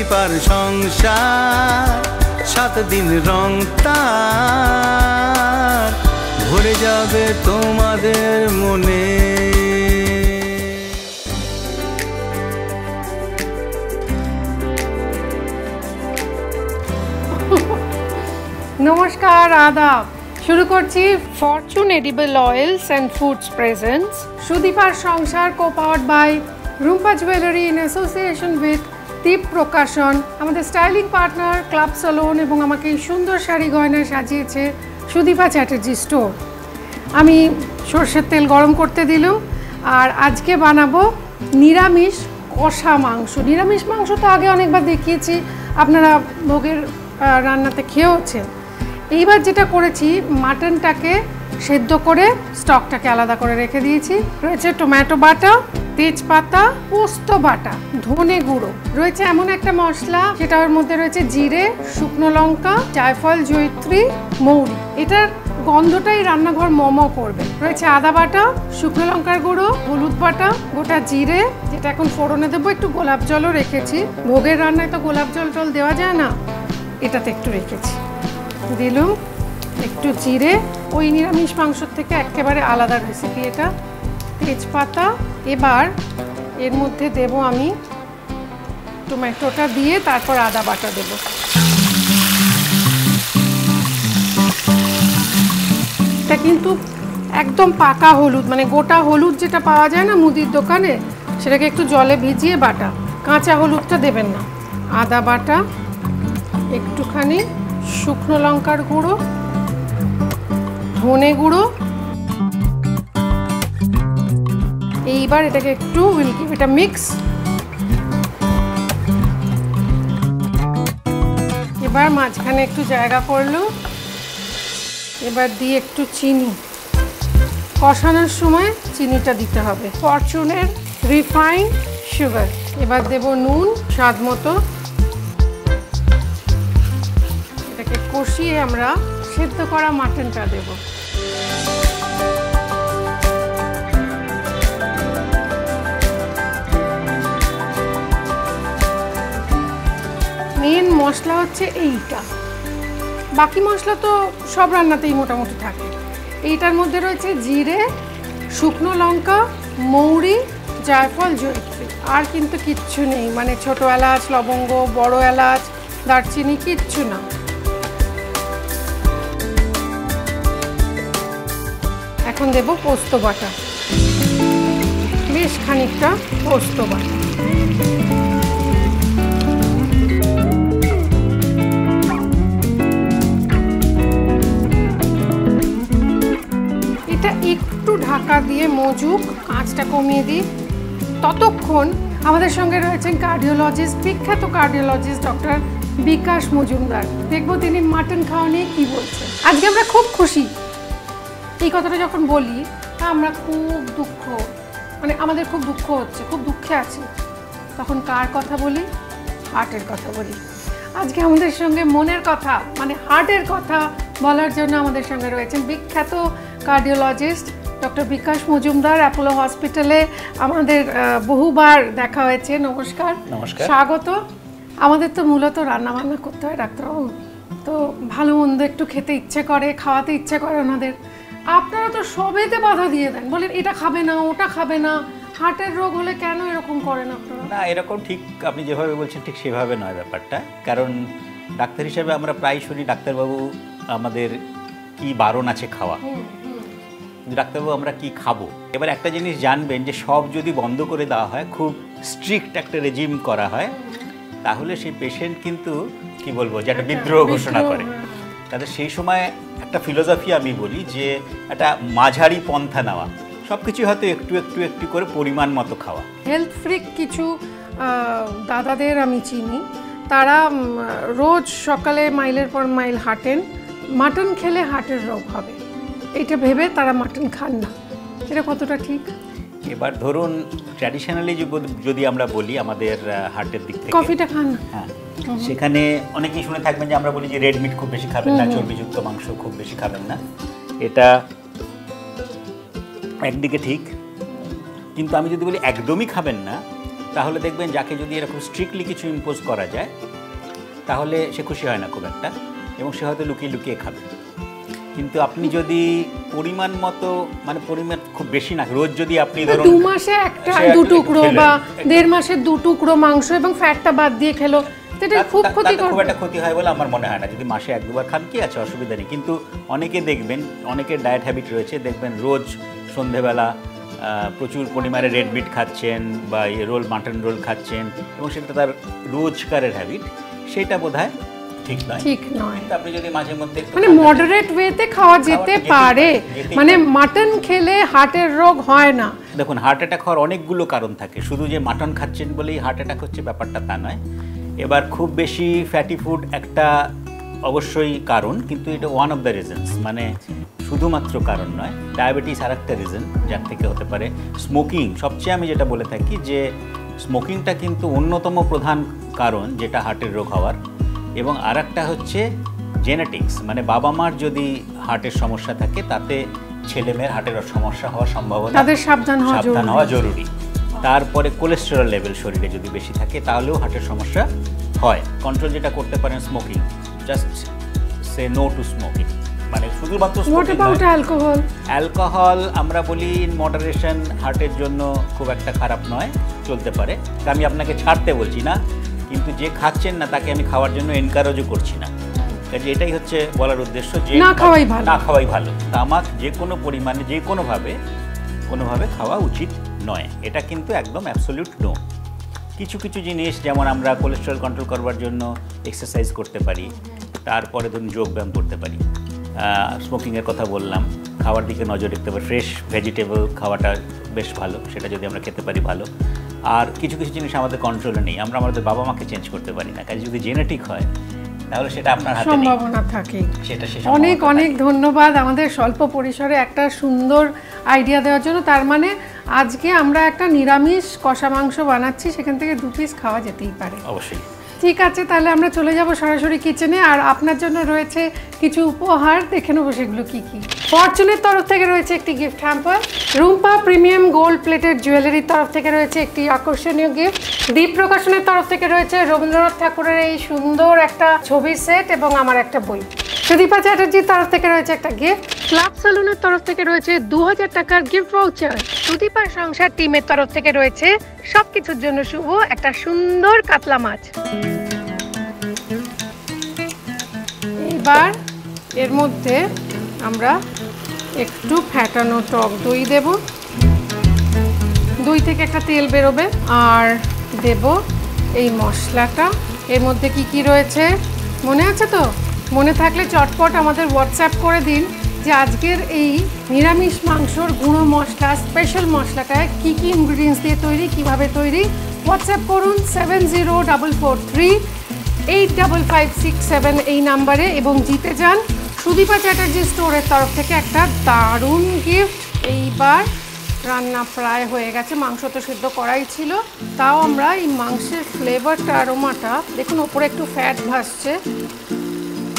সুদীপার সংসার 7 দিন রং তার ভরে যাবে তোমাদের মনে। নমস্কার, আদাব। শুরু করছি Fortune edible oils and foods presents সুদীপার সংসার, co-powered by Rumpa jewellery in association with Deep Prakashan, আমাদের স্টাইলিং পার্টনার ক্লাব সালন এবং আমাকে এই সুন্দর শাড়ি গয়নায় সাজিয়েছে সুদীপা চ্যাটার্জি স্টোর। আমি সর্ষের তেল গরম করতে দিলাম আর আজকে বানাবো নিরামিষ কষা মাংস। নিরামিষ মাংস তো আগে অনেকবার দেখিয়েছি, আপনারা ভোগের রান্নাতে খেয়েওছেন। এইবার যেটা করেছি, মাটনটাকে সেদ্ধ করে স্টকটাকে আলাদা করে রেখে দিয়েছি। রয়েছে টমেটো বাটা, তেজপাতা, পোস্ত বাটা, ধনে গুঁড়ো, রয়েছে এমন একটা মশলা যেটার মধ্যে রয়েছে জিরে, শুকনো লঙ্কা, জায়ফল, জয়িত্রী, মৌরি। এটার গন্ধটাই রান্নাঘর মমো করবে। রয়েছে আদা বাটা, শুকনো লঙ্কার গুঁড়ো, হলুদ বাটা, গোটা জিরে, যেটা এখন ফোড়নে দেবো। একটু গোলাপ জলও রেখেছি, ভোগের রান্নায় তো গোলাপ জল টল দেওয়া যায় না, এটাতে একটু রেখেছি। দিলুম একটু জিরে, ওই নিরামিষ মাংসর থেকে একেবারে আলাদা রেসিপি এটা। তেজপাতা। এবার এর মধ্যে দেব আমি টমেটোটা দিয়ে, তারপর আদা বাটা দেব। এটা কিন্তু একদম পাকা হলুদ, মানে গোটা হলুদ যেটা পাওয়া যায় না মুদির দোকানে, সেটাকে একটু জলে ভিজিয়ে বাটা। কাঁচা হলুদটা দেবেন না। আদা বাটা, একটুখানি শুকনো লঙ্কার গুঁড়ো, ধনে গুঁড়ো। এইবার এটাকে একটু এটা মিক্স। এবার মাঝখানে একটু জায়গা করলো। এবার দিয়ে একটু চিনি, কষানোর সময় চিনিটা দিতে হবে, ফরচুনের রিফাইন্ড সুগার। এবার দেব নুন স্বাদ মতো। এটাকে কষিয়ে আমরা সেদ্ধ করা মাটনটা দেব। মেন মশলা হচ্ছে এইটা, বাকি মশলা তো সব রান্নাতেই মোটামুটি থাকে। এইটার মধ্যে রয়েছে জিরে, শুকনো লঙ্কা, মৌরি, জায়ফল, জয়িত্রী। আর কিন্তু কিচ্ছু নেই, মানে ছোট এলাচ, লবঙ্গ, বড় এলাচ, দারচিনি, কিচ্ছু না। এখন দেব পোস্ত বাটা, বেশ খানিকটা পোস্ত বাটা। এটা একটু ঢাকা দিয়ে মজুক, আঁচটা কমিয়ে দিই। ততক্ষণ আমাদের সঙ্গে রয়েছেন কার্ডিওলজিস্ট, বিখ্যাত কার্ডিওলজিস্ট ডক্টর বিকাশ মজুমদার। দেখবো তিনি মাটন খাওয়া নিয়ে কী বলছেন। আজকে আমরা খুব খুশি। এই কথাটা যখন বলি, তা আমরা খুব দুঃখ, মানে আমাদের খুব দুঃখ হচ্ছে, খুব দুঃখে আছি, তখন কার কথা বলি? হার্টের কথা বলি। আজকে আমাদের সঙ্গে মনের কথা, মানে হার্টের কথা বলার জন্য আমাদের সঙ্গে রয়েছেন বিখ্যাত কার্ডিওলজিস্ট ডক্টর বিকাশ মজুমদার। অ্যাপোলো হসপিটালে আমাদের বহুবার দেখা হয়েছে। নমস্কার। নমস্কার, স্বাগত। আমাদের তো মূলত রান্নাবান্না করতে হয় ডাক্তারবাবু, তো ভালো মন্দ একটু খেতে ইচ্ছে করে, খাওয়াতে ইচ্ছে করে ওনাদের। আপনারা তো সবেতে বাধা দিয়ে দেন, বলেন এটা খাবে না, ওটা খাবে না। হার্টের রোগ হলে কেন এরকম করেন আপনারা? না, এরকম ঠিক আপনি যেভাবে বলছেন ঠিক সেভাবে নয় ব্যাপারটা। কারণ ডাক্তার হিসেবে আমরা প্রায় শুনি ডাক্তারবাবু আমাদের কি বারণ আছে খাওয়া, ডাক্তারবাবু আমরা কি খাবো। এবার একটা জিনিস জানবেন যে সব যদি বন্ধ করে দেওয়া হয়, খুব স্ট্রিক্ট একটা রেজিম করা হয়, তাহলে সেই পেশেন্ট কিন্তু কি বলবো যে একটা বিদ্রোহ ঘোষণা করে। তাদের সেই সময় একটা ফিলোসফি আমি বলি যে একটা মাঝারি পন্থা নেওয়া, সব কিছু হয়তো একটু একটু একটু করে পরিমাণ মতো খাওয়া। হেলথ ফ্রিক কিছু দাদাদের আমি চিনি, তারা রোজ সকালে মাইলের পর মাইল হাঁটেন, মাটন খেলে হার্টের রোগ হবে এইটা ভেবে তারা মাটন খান না। এটা কতটা ঠিক? এবার ধরুন ট্র্যাডিশনালি যদি আমরা বলি আমাদের হার্টের দিক থেকে, কফিটা খান, হ্যাঁ, সেখানে অনেকেই শুনে থাকবেন যে আমরা বলি যে রেড মিট খুব বেশি খাবেন না, চর্বিযুক্ত মাংস খুব বেশি খাবেন না। এটা একদিকে ঠিক, কিন্তু আমি যদি বলি একদমই খাবেন না, তাহলে দেখবেন যাকে যদি এরকম স্ট্রিক্টলি কিছু ইম্পোজ করা যায় তাহলে সে খুশি হয় না খুব একটা, এবং সে হয়তো লুকিয়ে লুকিয়ে খাবে। কিন্তু আপনি যদি পরিমাণ মতো, মানে পরিমাণ খুব বেশি না, রোজ যদি আপনি ধরুন 2 মাসে একটা 2 টুকরো বা 1.5 মাসে 2 টুকরো মাংস এবং ফ্যাটটা বাদ দিয়ে খেলো, এটা খুব ক্ষতিকর, খুব একটা ক্ষতি হয় বলে আমার মনে হয় না। যদি মাসে 1-2 বার খান কি আছে, অসুবিধা নেই। কিন্তু অনেকে দেখবেন, অনেকের ডায়েট হ্যাবিট রয়েছে, দেখবেন রোজ সন্ধেবেলা প্রচুর পরিমাণে রেড মিট খাচ্ছেন বা রোল, মাটন রোল খাচ্ছেন, এবং সেটা তার রোজকারের হ্যাবিট, সেটা বোধহয় ঠিক নয়। কিন্তু আপনি যদি মাঝে মধ্যে মানে মডারেট ওয়েতে খাওয়া যেতে পারে, মানে মাটন খেলে হার্টের রোগ হয় না। দেখুন, হার্ট অ্যাটাক হওয়ার অনেকগুলো কারণ থাকে, শুধু যে মাটন খাচ্ছেন বলেই হার্ট অ্যাটাক হচ্ছে ব্যাপারটা তা নয়। এবার খুব বেশি ফ্যাটি ফুড একটা অবশ্যই কারণ, কিন্তু এটা ওয়ান অফ দ্য রিজনস, মানে শুধুমাত্র কারণ নয়। ডায়াবেটিস আর একটা রিজন যার থেকে হতে পারে। স্মোকিং, সবচেয়ে আমি যেটা বলে থাকি যে স্মোকিংটা কিন্তু অন্যতম প্রধান কারণ যেটা হার্টের রোগ হওয়ার। এবং আর একটা হচ্ছে জেনেটিক্স, মানে বাবা মার যদি হার্টের সমস্যা থাকে তাতে ছেলেমেয়ের হার্টের সমস্যা হওয়ার সম্ভাবনা, তাদের সাবধান হওয়া জরুরি। তারপরে কোলেস্টেরল লেভেল শরীরে যদি বেশি থাকে তাহলেও হার্টের সমস্যা হয়। কন্ট্রোল যেটা করতে পারেন smoking, just say no to smoking, মানে শুধুমাত্র অ্যালকোহল আমরা বলি ইন মডারেশন, হার্টের জন্য খুব একটা খারাপ নয়, চলতে পারে। আমি আপনাকে ছাড়তে বলছি না, কিন্তু যে খাচ্ছেন না তাকে আমি খাওয়ার জন্য এনকারেজও করছি না। কাজে এটাই হচ্ছে বলার উদ্দেশ্য যে না খাওয়াই ভালো। তামাক যে কোনো পরিমাণে যে কোনোভাবে খাওয়া উচিত নয়, এটা কিন্তু একদম অ্যাবসলিউট নো। কিছু কিছু জিনিস, যেমন আমরা কোলেস্টেরল কন্ট্রোল করবার জন্য এক্সারসাইজ করতে পারি, তারপরে ধরুন যোগব্যায়াম করতে পারি, স্মোকিংয়ের কথা বললাম, খাওয়ার দিকে নজর রাখতে পারি, ফ্রেশ ভেজিটেবল খাওয়াটা বেশ ভালো, সেটা যদি আমরা খেতে পারি ভালো। আর কিছু কিছু জিনিস আমাদের কন্ট্রোলে নেই, আমরা আমাদের বাবা মাকে চেঞ্জ করতে পারি না, কাজে যদি জেনেটিক হয় তাহলে সেটা আপনার হাতে সম্ভাবনা থাকে। সেটা অনেক অনেক ধন্যবাদ আমাদের স্বল্প পরিসরে একটা সুন্দর আইডিয়া দেওয়ার জন্য। তার মানে আজকে আমরা একটা নিরামিষ কষা মাংস বানাচ্ছি, সেখান থেকে 2 পিস খাওয়া যেতেই পারে। অবশ্যই। ঠিক আছে, তাহলে আমরা চলে যাব সরাসরি কিচেনে, আর আপনার জন্য রয়েছে কিছু উপহার, দেখে নেবো সেগুলো কি কি। ফরচুনের তরফ থেকে রয়েছে একটি gift hamper, Rumpa premium gold plated জুয়েলারির তরফ থেকে রয়েছে একটি আকর্ষণীয় গিফট, দীপ প্রকাশনের তরফ থেকে রয়েছে রবীন্দ্রনাথ ঠাকুরের এই সুন্দর একটা ছবির সেট এবং আমার একটা বই, সুদীপা চ্যাটার্জির তরফ থেকে রয়েছে একটা গিফট, ক্লাব সেলুনের তরফ থেকে রয়েছে 2000 টাকার গিফট ভাউচার, সুদীপার সংসার টিমের তরফ থেকে রয়েছে সবকিছুর জন্য শুভ একটা সুন্দর কাতলা মাছ। এবার এর মধ্যে আমরা একটু ফ্যাটানো টক দই দেব, দই থেকে একটা তেল বেরোবে, আর দেব এই মশলাটা। এর মধ্যে কি কি রয়েছে মনে আছে তো? মনে থাকলে চটপট আমাদের হোয়াটসঅ্যাপ করে দিন যে আজকের এই নিরামিষ মাংসর গুঁড়ো মশলা, স্পেশাল মশলাটায় কি কি ইনগ্রিডিয়েন্টস দিয়ে তৈরি, কিভাবে তৈরি। হোয়াটসঅ্যাপ করুন 7044385567 এই নাম্বারে, এবং জিতে যান সুদীপা চ্যাটার্জি স্টোরের তরফ থেকে একটা দারুণ গিফট। এইবার রান্না প্রায় হয়ে গেছে, মাংস তো সিদ্ধ করাই ছিল, তাও আমরা এই মাংসের ফ্লেভারটা, অ্যারোমাটা দেখুন, ওপরে একটু ফ্যাট ভাসছে,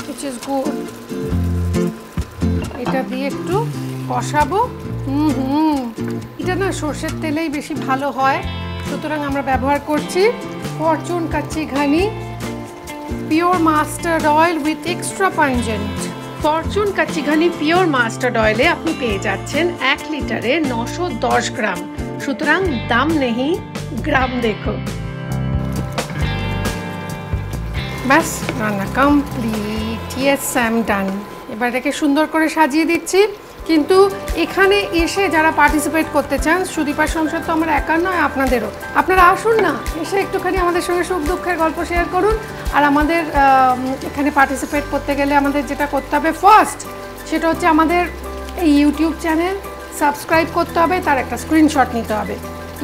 which is good। এটা দিয়ে একটু কষাবো। এটা না সর্ষের তেলেই বেশি ভালো হয়, সুতরাং আমরা ব্যবহার করছি ফরচুন কাচ্চি ঘানি pure mustard oil with extra pungent. Fortune kacchi ঘানি পিওর মাস্টার্ড অয়েলে আপনি পেয়ে যাচ্ছেন 1 লিটারে 910 গ্রাম, সুতরাং দাম নেই গ্রাম দেখো। ব্যাস, রান্না complete. Yes, I am done. এবার এটাকে সুন্দর করে সাজিয়ে দিচ্ছি। কিন্তু এখানে এসে যারা পার্টিসিপেট করতে চান, সুদীপার সংসার তো আমার একার নয়, আপনাদেরও, আপনারা আসুন না, এসে একটুখানি আমাদের সঙ্গে সুখ দুঃখের গল্প শেয়ার করুন। আর আমাদের এখানে পার্টিসিপেট করতে গেলে আমাদের যেটা করতে হবে ফার্স্ট, সেটা হচ্ছে আমাদের এই ইউটিউব চ্যানেল সাবস্ক্রাইব করতে হবে, তার একটা স্ক্রিনশট নিতে হবে,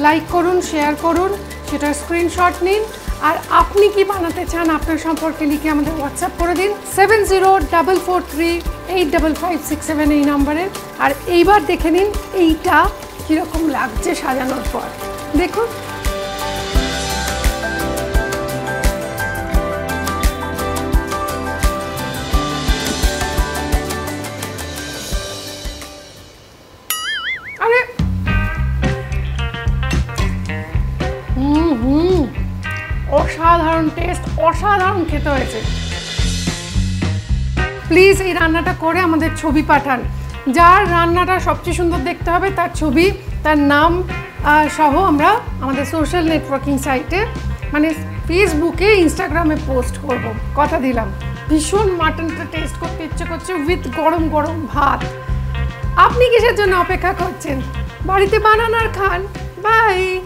লাইক করুন, শেয়ার করুন, সেটার স্ক্রিনশট নিন। আর আপনি কি বানাতে চান আপনার সম্পর্কে লিখে আমাদের হোয়াটসঅ্যাপ করে দিন 7044385567 এই নাম্বারে। আর এইবার দেখে নিন এইটা কীরকম লাগছে সাজানোর পর, দেখুন। আরে অসাধারণ খেতে হয়েছে। প্লিজ এই রান্নাটা করে আমাদের ছবি পাঠান। যার রান্নাটা সবচেয়ে সুন্দর দেখতে হবে তার ছবি, তার নাম সহ আমরা আমাদের সোশ্যাল নেটওয়ার্কিং সাইটে মানে ফেসবুকে, ইনস্টাগ্রামে পোস্ট করব, কথা দিলাম। ভীষণ মাটনটা টেস্ট করতে ইচ্ছে করছে উইথ গরম গরম ভাত। আপনি কিসের জন্য অপেক্ষা করছেন? বাড়িতে বানান আর খান। বাই।